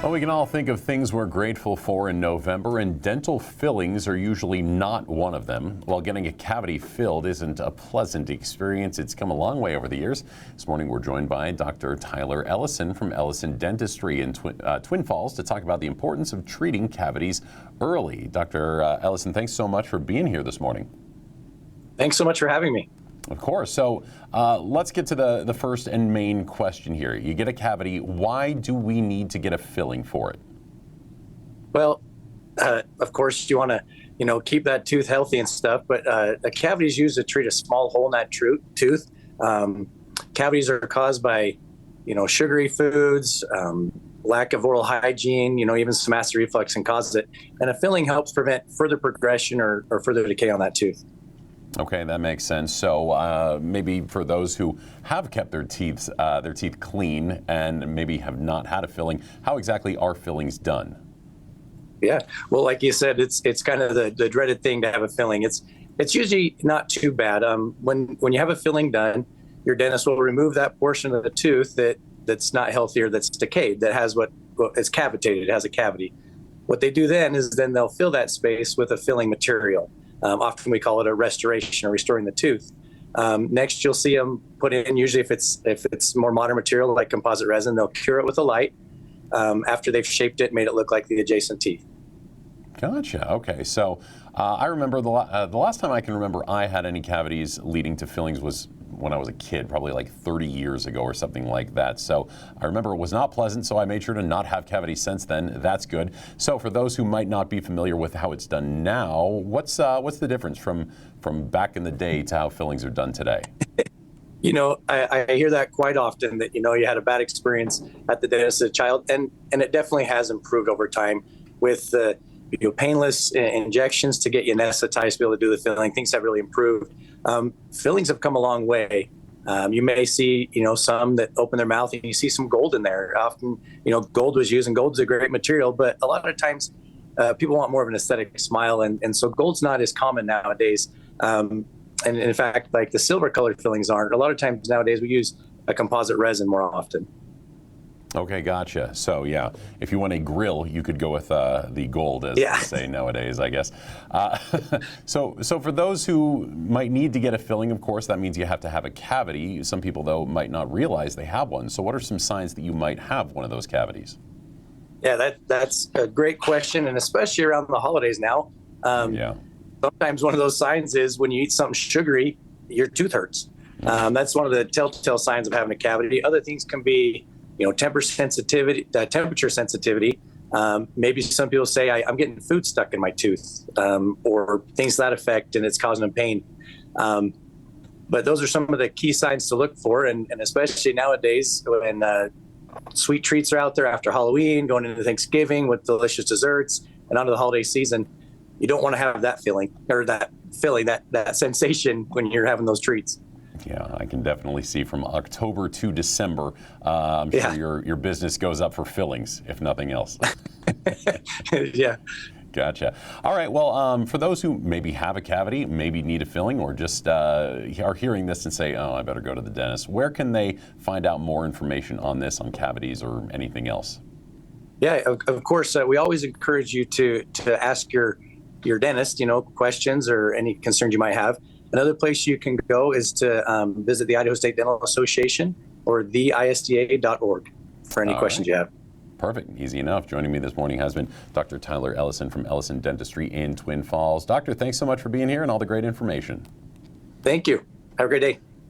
Well, we can all think of things we're grateful for in November, and dental fillings are usually not one of them. While getting a cavity filled isn't a pleasant experience, it's come a long way over the years. This morning, we're joined by Dr. Tyler Ellison from Ellison Dentistry in Twin Falls to talk about the importance of treating cavities early. Dr. Ellison, thanks so much for being here this morning. Thanks so much for having me. Of course. So let's get to the first and main question here. You get a cavity. Why do we need to get a filling for it? Well, of course, you want to, keep that tooth healthy and stuff. But a cavity is used to treat a small hole in that tooth. Cavities are caused by, sugary foods, lack of oral hygiene. Even some acid reflux can cause it. And a filling helps prevent further progression or further decay on that tooth. Okay, that makes sense. So maybe for those who have kept their teeth clean and maybe have not had a filling, how exactly are fillings done? Yeah, well, like you said, it's kind of the dreaded thing to have a filling. It's usually not too bad. When you have a filling done, your dentist will remove that portion of the tooth that's not healthy or that's decayed, that has it's cavitated, it has a cavity. What they do then is they'll fill that space with a filling material. Often we call it a restoration or restoring the tooth. Next, you'll see them put in, usually if it's more modern material like composite resin, they'll cure it with a light after they've shaped it, made it look like the adjacent teeth. Gotcha. Okay. So I remember the last time I can remember I had any cavities leading to fillings was when I was a kid, probably like 30 years ago or something like that. So I remember it was not pleasant, so I made sure to not have cavities since then. That's good. So for those who might not be familiar with how it's done now, what's the difference from back in the day to how fillings are done today? I hear that quite often, that, you had a bad experience at the dentist as a child, and it definitely has improved over time with the painless injections to get you anesthetized to be able to do the filling. Things have really improved. Fillings have come a long way. You may see, some that open their mouth and you see some gold in there. Often, gold was used, and gold's a great material, but a lot of times people want more of an aesthetic smile, and so gold's not as common nowadays. And in fact, like the silver colored fillings aren't. A lot of times nowadays we use a composite resin more often. Okay, gotcha. So yeah, if you want a grill, you could go with the gold, as they say nowadays, I guess. So for those who might need to get a filling, of course, that means you have to have a cavity. Some people, though, might not realize they have one. So what are some signs that you might have one of those cavities? Yeah, that's a great question, and especially around the holidays now. Sometimes one of those signs is when you eat something sugary, your tooth hurts. That's one of the telltale signs of having a cavity. Other things can be temperature sensitivity. Maybe some people say, I'm getting food stuck in my tooth, or things to that effect, and it's causing them pain. But those are some of the key signs to look for, and especially nowadays when sweet treats are out there after Halloween, going into Thanksgiving with delicious desserts, and onto the holiday season. You don't want to have that feeling, or that sensation when you're having those treats. Yeah, I can definitely see from October to December, I'm sure your business goes up for fillings, if nothing else. Yeah. Gotcha. All right. Well, for those who maybe have a cavity, maybe need a filling, or just are hearing this and say, oh, I better go to the dentist, where can they find out more information on this, on cavities or anything else? Yeah, of course. We always encourage you to ask your dentist, questions or any concerns you might have. Another place you can go is to visit the Idaho State Dental Association or theisda.org for any questions you have. Perfect. Easy enough. Joining me this morning has been Dr. Tyler Ellison from Ellison Dentistry in Twin Falls. Doctor, thanks so much for being here and all the great information. Thank you. Have a great day.